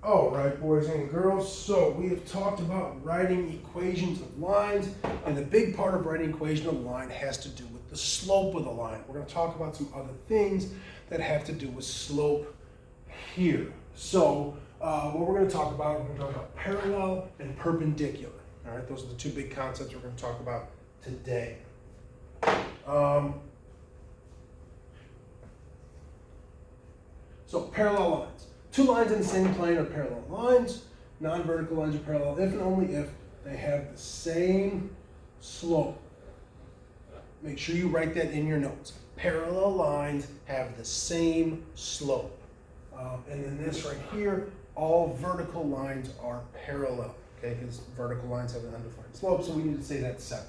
All right, boys and girls, so we have talked about writing equations of lines, and the big part of writing equation of line has to do with the slope of the line. We're going to talk about some other things that have to do with slope here. So what we're going to talk about, we're going to talk about parallel and perpendicular. All right, those are the two big concepts we're going to talk about today. So parallel lines. Two lines in the same plane are parallel lines. Non-vertical lines are parallel if and only if they have the same slope. Make sure you write that in your notes. Parallel lines have the same slope. And then this right here, all vertical lines are parallel, okay? Because vertical lines have an undefined slope, so we need to say that separate.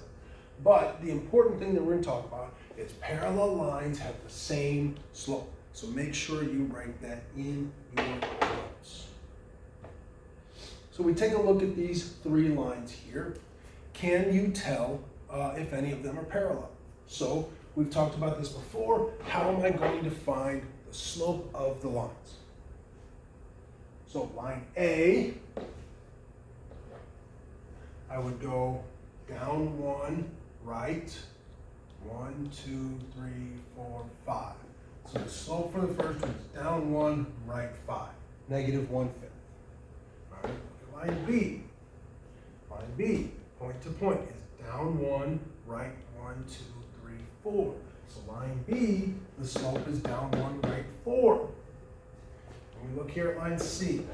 But the important thing that we're going to talk about is parallel lines have the same slope. So make sure you write that in your notes. So we take a look at these three lines here. Can you tell if any of them are parallel? So we've talked about this before. How am I going to find the slope of the lines? So line A, I would go down one, right, 1, 2, 3, 4, 5. So the slope for the first one is down 1, right 5, negative 1/5. All right, look at line B. Line B, point to point, is down 1, right 1, 2, 3, 4. So line B, the slope is down 1, right 4. When we look here at line C,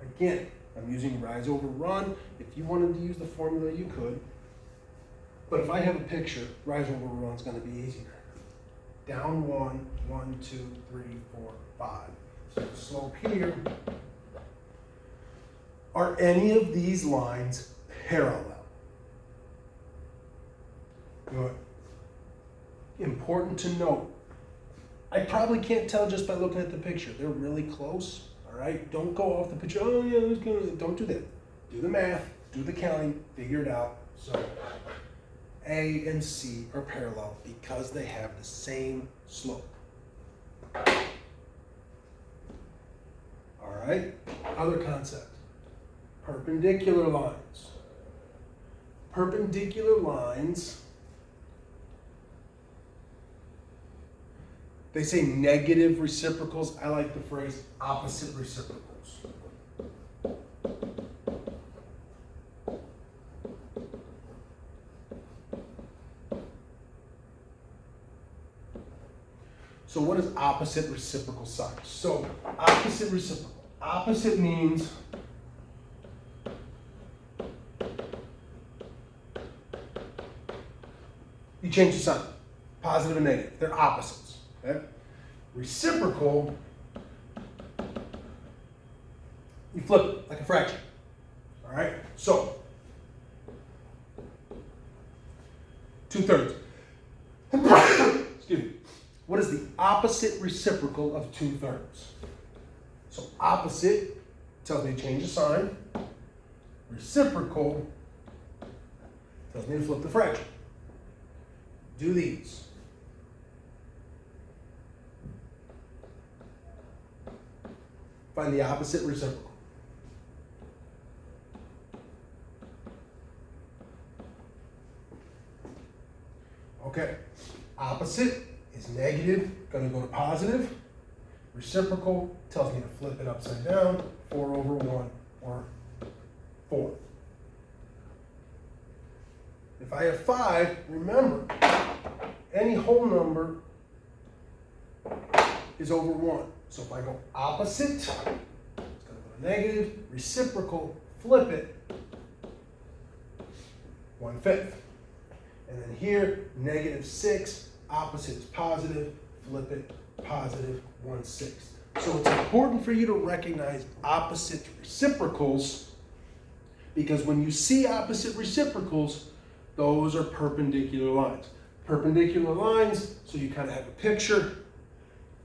again, I'm using rise over run. If you wanted to use the formula, you could. But if I have a picture, rise over run is going to be easier. Down 1, 1, 2, 3, 4, 5. So the slope here, are any of these lines parallel? Good. Important to note, I probably can't tell just by looking at the picture. They're really close, all right? Don't go off the picture, oh yeah, don't do that. Do the math, do the counting, figure it out. So A and C are parallel because they have the same slope. All right, other concept, perpendicular lines. Perpendicular lines, they say negative reciprocals. I like the phrase opposite reciprocals. So what is opposite reciprocal signs? So opposite reciprocal. Opposite means you change the sign, positive and negative. They're opposites. Okay? Reciprocal, you flip it like a fraction. All right? So 2/3. Excuse me. What is the opposite reciprocal of 2/3? So opposite tells me to change the sign. Reciprocal tells me to flip the fraction. Do these. Find the opposite reciprocal. Okay. Opposite is negative, going to go to positive. Reciprocal tells me to flip it upside down, 4 over 1, or 4. If I have 5, remember, any whole number is over 1. So if I go opposite, it's going to go to negative. Reciprocal, flip it, 1/5. And then here, -6, opposite is positive, flip it, positive 1/6. So it's important for you to recognize opposite reciprocals, because when you see opposite reciprocals, those are perpendicular lines. Perpendicular lines, so you kind of have a picture,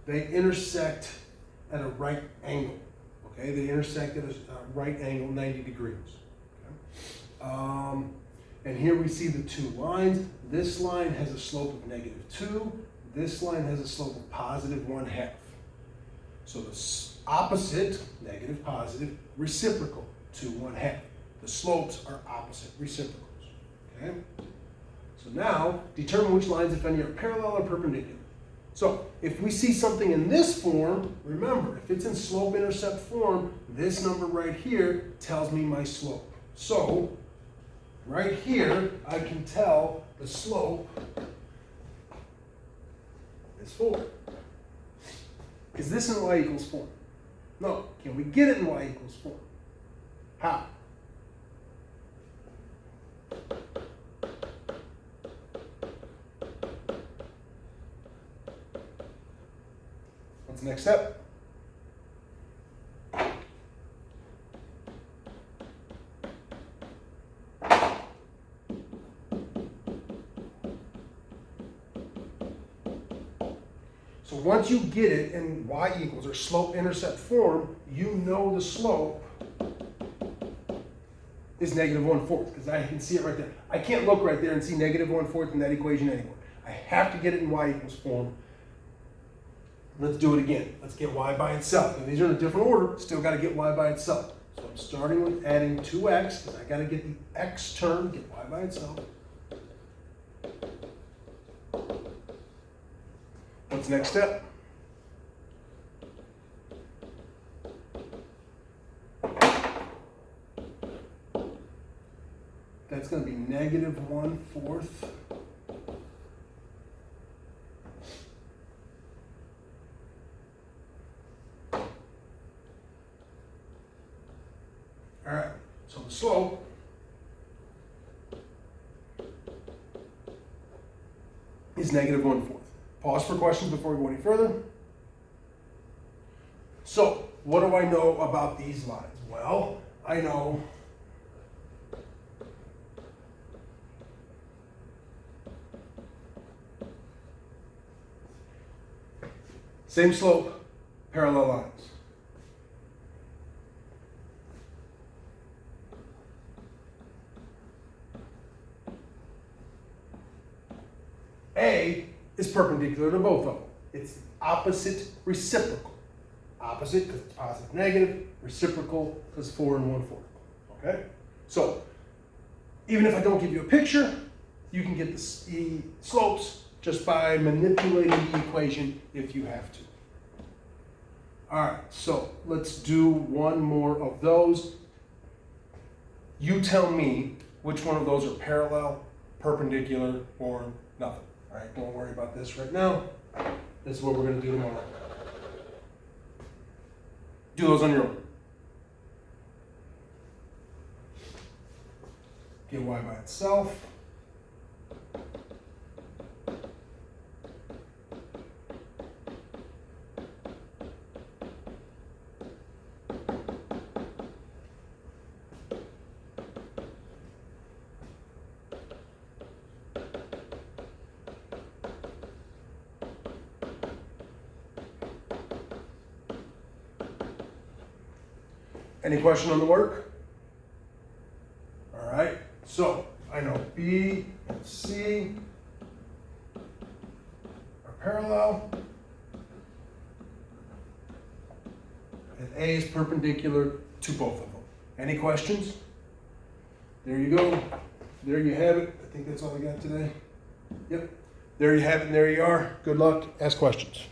they intersect at a right angle. Okay, they intersect at a right angle, 90 degrees. Okay? And here we see the two lines. This line has a slope of -2. This line has a slope of +1/2. So opposite, negative, positive, reciprocal to 1/2. The slopes are opposite reciprocals. Okay? So now, determine which lines, if any, are parallel or perpendicular. So, if we see something in this form, remember, if it's in slope-intercept form, this number right here tells me my slope. So, right here, I can tell the slope is 4. Is this in y equals 4? No. Can we get it in y equals 4? How? What's the next step? So once you get it in y equals or slope-intercept form, you know the slope is -1/4 because I can see it right there. I can't look right there and see -1/4 in that equation anymore. I have to get it in y equals form. Let's do it again. Let's get y by itself. Now these are in a different order. Still got to get y by itself. So I'm starting with adding 2x because I got to get the x term, get y by itself. What's the next step? That's going to be -1/4. All right, so the slope is -1/4. Pause for questions before we go any further. So, what do I know about these lines? Well, I know same slope, parallel lines. A is perpendicular to both of them. It's opposite reciprocal. Opposite because it's positive, negative. Reciprocal because 4 and 1/4. Okay? So, even if I don't give you a picture, you can get the slopes just by manipulating the equation if you have to. All right, so let's do one more of those. You tell me which one of those are parallel, perpendicular, or nothing. All right, don't worry about this right now. This is what we're going to do tomorrow. Do those on your own. Get y by itself. Any question on the work? All right, so I know B and C are parallel, and A is perpendicular to both of them. Any questions? There you go. There you have it. I think that's all I got today. Yep. There you have it, and there you are. Good luck. Ask questions.